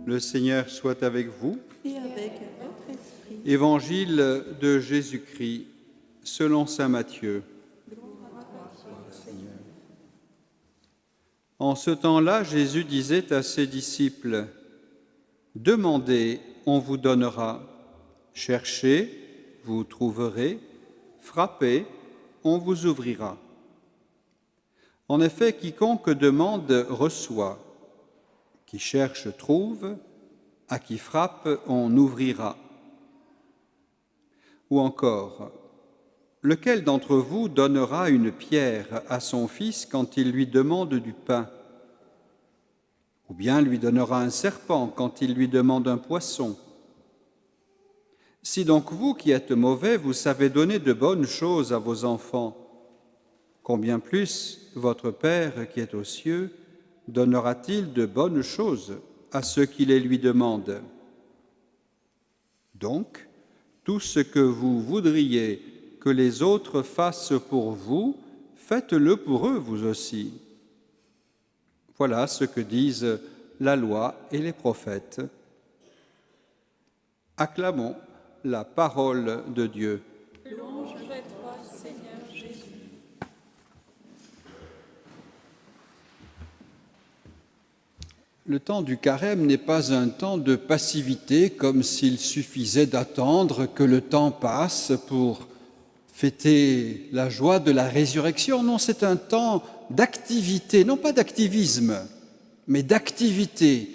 Le Seigneur soit avec vous. Et avec votre esprit. Évangile de Jésus-Christ selon saint Matthieu. En ce temps-là, Jésus disait à ses disciples : « Demandez, on vous donnera. Cherchez, vous trouverez. Frappez, on vous ouvrira. En effet, quiconque demande reçoit. Qui cherche trouve. À qui frappe, on ouvrira. » Ou encore, lequel d'entre vous donnera une pierre à son fils quand il lui demande du pain? Ou bien lui donnera un serpent quand il lui demande un poisson? Si donc vous, qui êtes mauvais, vous savez donner de bonnes choses à vos enfants, combien plus votre Père qui est aux cieux donnera-t-il de bonnes choses à ceux qui les lui demandent? Donc, tout ce que vous voudriez que les autres fassent pour vous, faites-le pour eux vous aussi. Voilà ce que disent la loi et les prophètes. Acclamons la parole de Dieu. Louange à toi, Seigneur Jésus. Le temps du carême n'est pas un temps de passivité, comme s'il suffisait d'attendre que le temps passe pour fêter la joie de la résurrection. Non, c'est un temps d'activité, non pas d'activisme, mais d'activité.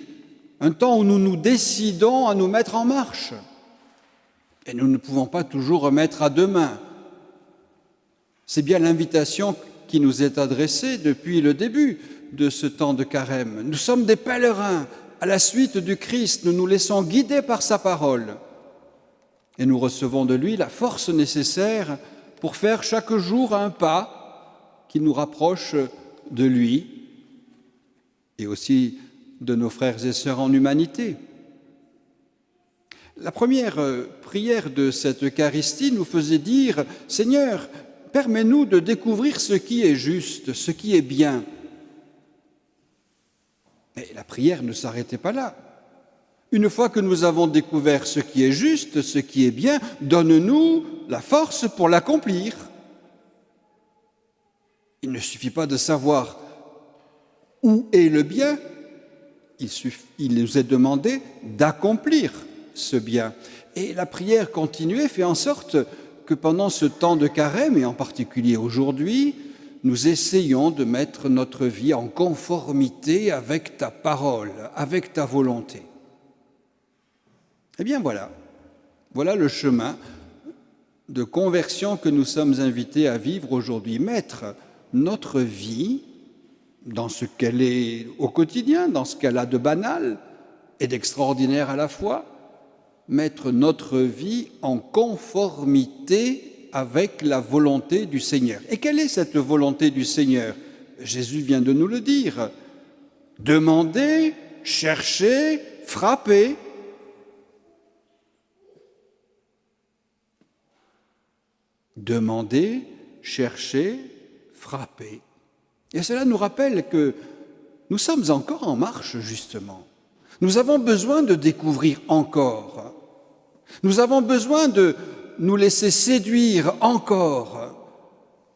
Un temps où nous nous décidons à nous mettre en marche. Et nous ne pouvons pas toujours remettre à demain. C'est bien l'invitation qui nous est adressée depuis le début de ce temps de carême. Nous sommes des pèlerins à la suite du Christ. Nous nous laissons guider par sa parole. Et nous recevons de lui la force nécessaire pour faire chaque jour un pas qui nous rapproche de lui et aussi de nos frères et sœurs en humanité. La première prière de cette Eucharistie nous faisait dire « Seigneur, permets-nous de découvrir ce qui est juste, ce qui est bien ». Mais la prière ne s'arrêtait pas là. Une fois que nous avons découvert ce qui est juste, ce qui est bien, donne-nous la force pour l'accomplir. Il ne suffit pas de savoir où est le bien, il nous est demandé d'accomplir ce bien. Et la prière continuée fait en sorte que pendant ce temps de carême, et en particulier aujourd'hui, nous essayons de mettre notre vie en conformité avec ta parole, avec ta volonté. Eh bien voilà le chemin de conversion que nous sommes invités à vivre aujourd'hui. Mettre notre vie dans ce qu'elle est au quotidien, dans ce qu'elle a de banal et d'extraordinaire à la fois, mettre notre vie en conformité avec la volonté du Seigneur. Et quelle est cette volonté du Seigneur? Jésus vient de nous le dire. Demandez, cherchez, frappez. Demandez, cherchez, frappez. Et cela nous rappelle que nous sommes encore en marche, justement. Nous avons besoin de découvrir encore. Nous avons besoin de nous laisser séduire encore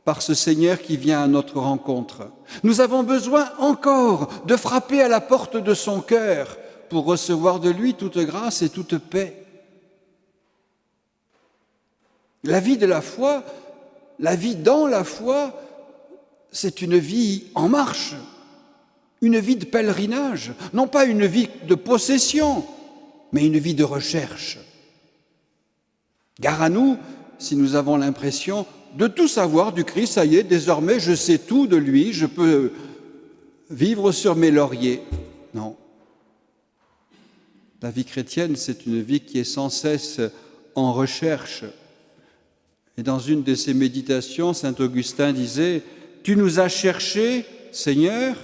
par ce Seigneur qui vient à notre rencontre. Nous avons besoin encore de frapper à la porte de son cœur pour recevoir de lui toute grâce et toute paix. La vie de la foi, la vie dans la foi, c'est une vie en marche, une vie de pèlerinage, non pas une vie de possession, mais une vie de recherche. Gare à nous si nous avons l'impression de tout savoir du Christ, ça y est, désormais je sais tout de lui, je peux vivre sur mes lauriers. Non. La vie chrétienne, c'est une vie qui est sans cesse en recherche. Et dans une de ses méditations, saint Augustin disait « Tu nous as cherchés, Seigneur,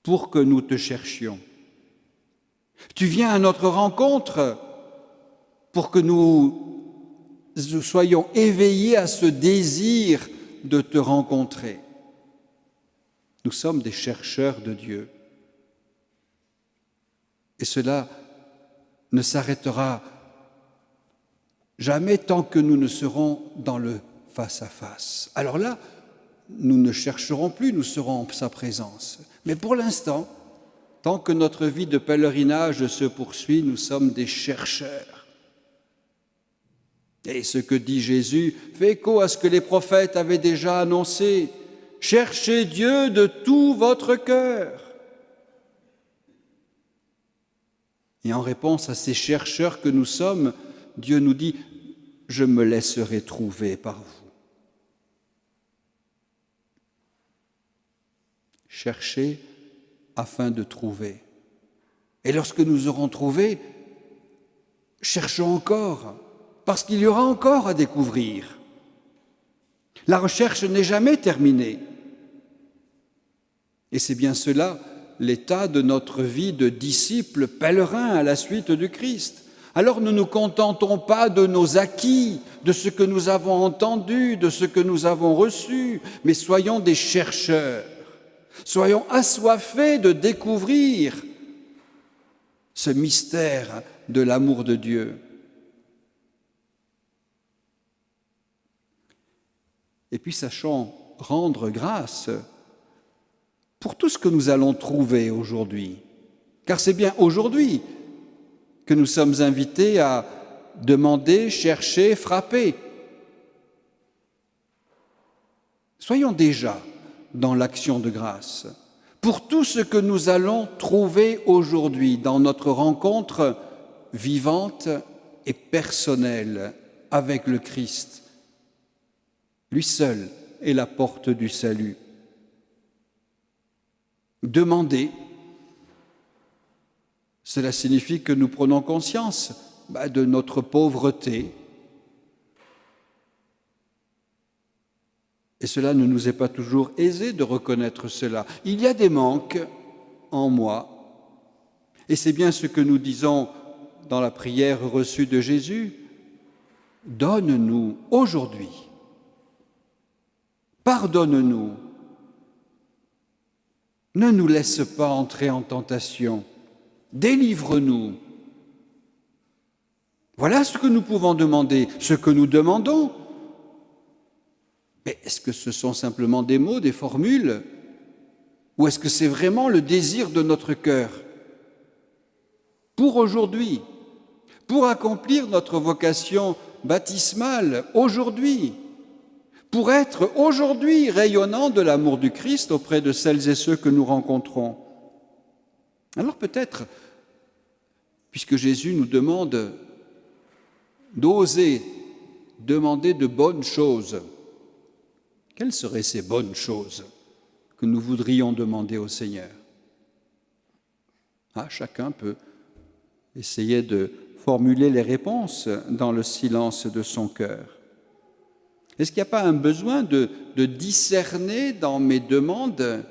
pour que nous te cherchions. Tu viens à notre rencontre pour que nous soyons éveillés à ce désir de te rencontrer. » Nous sommes des chercheurs de Dieu. Et cela ne s'arrêtera jamais tant que nous ne serons dans le face-à-face. Alors là, nous ne chercherons plus, nous serons en sa présence. Mais pour l'instant, tant que notre vie de pèlerinage se poursuit, nous sommes des chercheurs. Et ce que dit Jésus fait écho à ce que les prophètes avaient déjà annoncé. Cherchez Dieu de tout votre cœur. Et en réponse à ces chercheurs que nous sommes, Dieu nous dit, je me laisserai trouver par vous. Cherchez afin de trouver. Et lorsque nous aurons trouvé, cherchons encore, parce qu'il y aura encore à découvrir. La recherche n'est jamais terminée. Et c'est bien cela, l'état de notre vie de disciples pèlerins à la suite du Christ. Alors ne nous contentons pas de nos acquis, de ce que nous avons entendu, de ce que nous avons reçu, mais soyons des chercheurs. Soyons assoiffés de découvrir ce mystère de l'amour de Dieu. Et puis sachons rendre grâce pour tout ce que nous allons trouver aujourd'hui. Car c'est bien aujourd'hui que nous sommes invités à demander, chercher, frapper. Soyons déjà dans l'action de grâce pour tout ce que nous allons trouver aujourd'hui dans notre rencontre vivante et personnelle avec le Christ. Lui seul est la porte du salut. Demander, cela signifie que nous prenons conscience de notre pauvreté. Et cela ne nous est pas toujours aisé de reconnaître cela. Il y a des manques en moi. Et c'est bien ce que nous disons dans la prière reçue de Jésus. Donne-nous aujourd'hui. Pardonne-nous. Ne nous laisse pas entrer en tentation. Délivre-nous. Voilà ce que nous pouvons demander, ce que nous demandons. Mais est-ce que ce sont simplement des mots, des formules? Ou est-ce que c'est vraiment le désir de notre cœur? Pour aujourd'hui, pour accomplir notre vocation baptismale aujourd'hui, pour être aujourd'hui rayonnant de l'amour du Christ auprès de celles et ceux que nous rencontrons. Alors peut-être, puisque Jésus nous demande d'oser demander de bonnes choses, quelles seraient ces bonnes choses que nous voudrions demander au Seigneur? Chacun peut essayer de formuler les réponses dans le silence de son cœur. Est-ce qu'il n'y a pas un besoin de discerner dans mes demandes?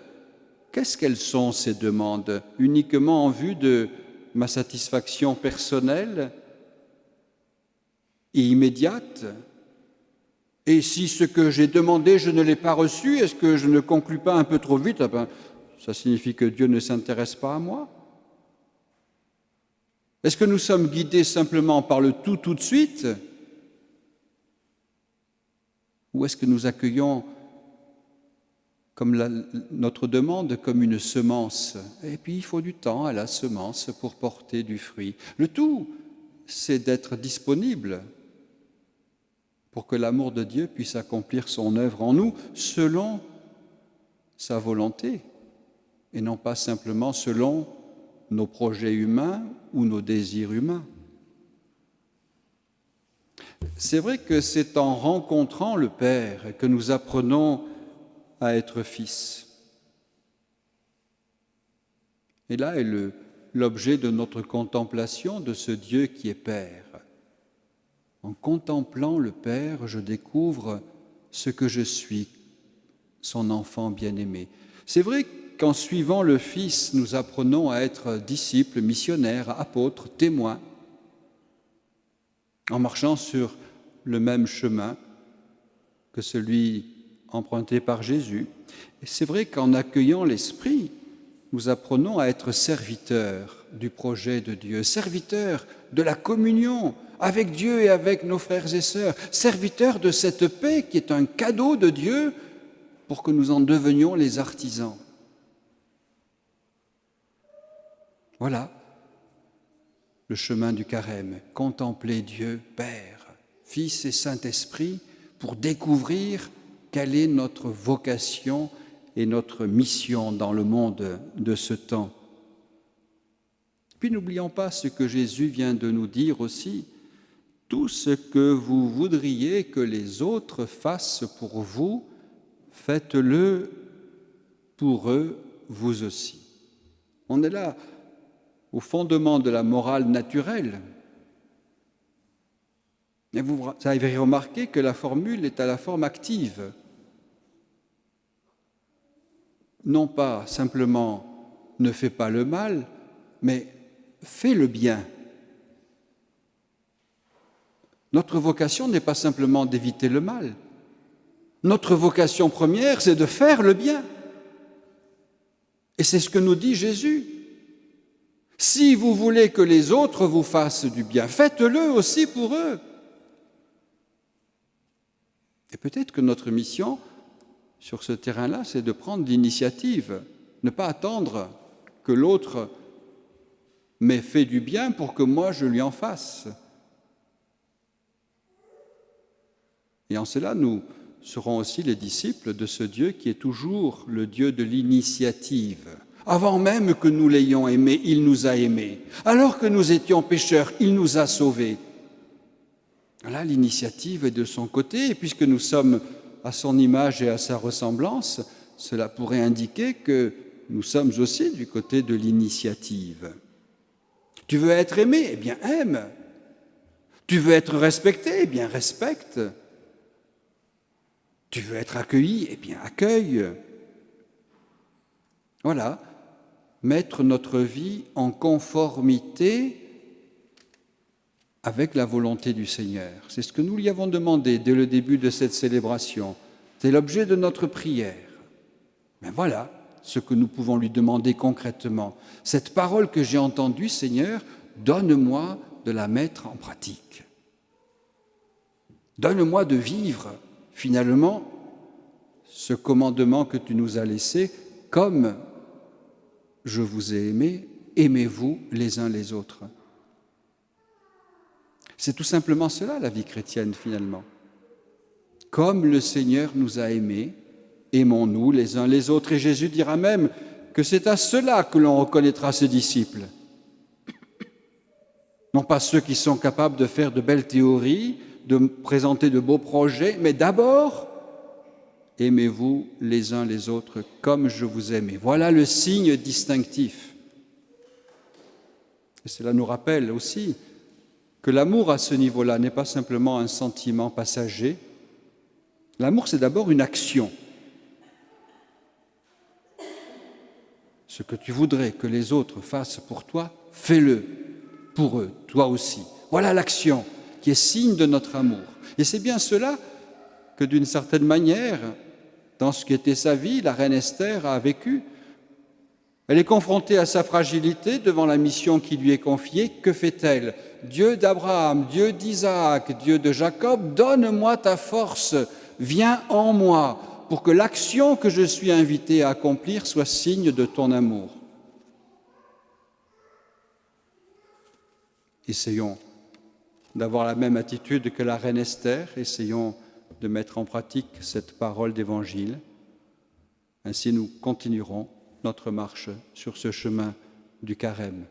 Qu'est-ce qu'elles sont ces demandes? Uniquement en vue de ma satisfaction personnelle et immédiate? Et si ce que j'ai demandé, je ne l'ai pas reçu, est-ce que je ne conclus pas un peu trop vite? Ça signifie que Dieu ne s'intéresse pas à moi? Est-ce que nous sommes guidés simplement par le tout de suite? Ou est-ce que nous accueillons notre demande comme une semence? Et puis il faut du temps à la semence pour porter du fruit. Le tout, c'est d'être disponible pour que l'amour de Dieu puisse accomplir son œuvre en nous selon sa volonté et non pas simplement selon nos projets humains ou nos désirs humains. C'est vrai que c'est en rencontrant le Père que nous apprenons à être fils. Et là est l'objet de notre contemplation de ce Dieu qui est Père. En contemplant le Père, je découvre ce que je suis, son enfant bien-aimé. C'est vrai qu'en suivant le Fils, nous apprenons à être disciples, missionnaires, apôtres, témoins, en marchant sur le même chemin que celui emprunté par Jésus. Et c'est vrai qu'en accueillant l'Esprit, nous apprenons à être serviteurs du projet de Dieu, serviteurs de la communion avec Dieu et avec nos frères et sœurs, serviteurs de cette paix qui est un cadeau de Dieu pour que nous en devenions les artisans. Voilà le chemin du carême, contempler Dieu, Père, Fils et Saint-Esprit, pour découvrir quelle est notre vocation et notre mission dans le monde de ce temps. Puis n'oublions pas ce que Jésus vient de nous dire aussi, tout ce que vous voudriez que les autres fassent pour vous, faites-le pour eux, vous aussi. On est là au fondement de la morale naturelle. Et vous avez remarqué que la formule est à la forme active. Non pas simplement « ne fais pas le mal », mais « fais le bien ». Notre vocation n'est pas simplement d'éviter le mal. Notre vocation première, c'est de faire le bien. Et c'est ce que nous dit Jésus. Si vous voulez que les autres vous fassent du bien, faites-le aussi pour eux. Et peut-être que notre mission sur ce terrain-là, c'est de prendre l'initiative, ne pas attendre que l'autre m'ait fait du bien pour que moi je lui en fasse. Et en cela, nous serons aussi les disciples de ce Dieu qui est toujours le Dieu de l'initiative. Avant même que nous l'ayons aimé, il nous a aimés. Alors que nous étions pécheurs, il nous a sauvés. Là, l'initiative est de son côté, et puisque nous sommes à son image et à sa ressemblance, cela pourrait indiquer que nous sommes aussi du côté de l'initiative. Tu veux être aimé? Eh bien, aime. Tu veux être respecté? Eh bien, respecte. Tu veux être accueilli? Eh bien, accueille. Voilà, mettre notre vie en conformité avec la volonté du Seigneur. C'est ce que nous lui avons demandé dès le début de cette célébration. C'est l'objet de notre prière. Mais voilà ce que nous pouvons lui demander concrètement. Cette parole que j'ai entendue, Seigneur, donne-moi de la mettre en pratique. Donne-moi de vivre, finalement, ce commandement que tu nous as laissé, comme je vous ai aimé, aimez-vous les uns les autres. C'est tout simplement cela, la vie chrétienne, finalement. Comme le Seigneur nous a aimés, aimons-nous les uns les autres. Et Jésus dira même que c'est à cela que l'on reconnaîtra ses disciples. Non pas ceux qui sont capables de faire de belles théories, de présenter de beaux projets, mais d'abord, aimez-vous les uns les autres comme je vous aime. Et voilà le signe distinctif. Et cela nous rappelle aussi que l'amour à ce niveau-là n'est pas simplement un sentiment passager. L'amour, c'est d'abord une action. Ce que tu voudrais que les autres fassent pour toi, fais-le pour eux, toi aussi. Voilà l'action qui est signe de notre amour. Et c'est bien cela que, d'une certaine manière, dans ce qui était sa vie, la reine Esther a vécu. Elle est confrontée à sa fragilité devant la mission qui lui est confiée. Que fait-elle? Dieu d'Abraham, Dieu d'Isaac, Dieu de Jacob, donne-moi ta force, viens en moi, pour que l'action que je suis invité à accomplir soit signe de ton amour. Essayons d'avoir la même attitude que la reine Esther, essayons de mettre en pratique cette parole d'Évangile. Ainsi, nous continuerons notre marche sur ce chemin du carême.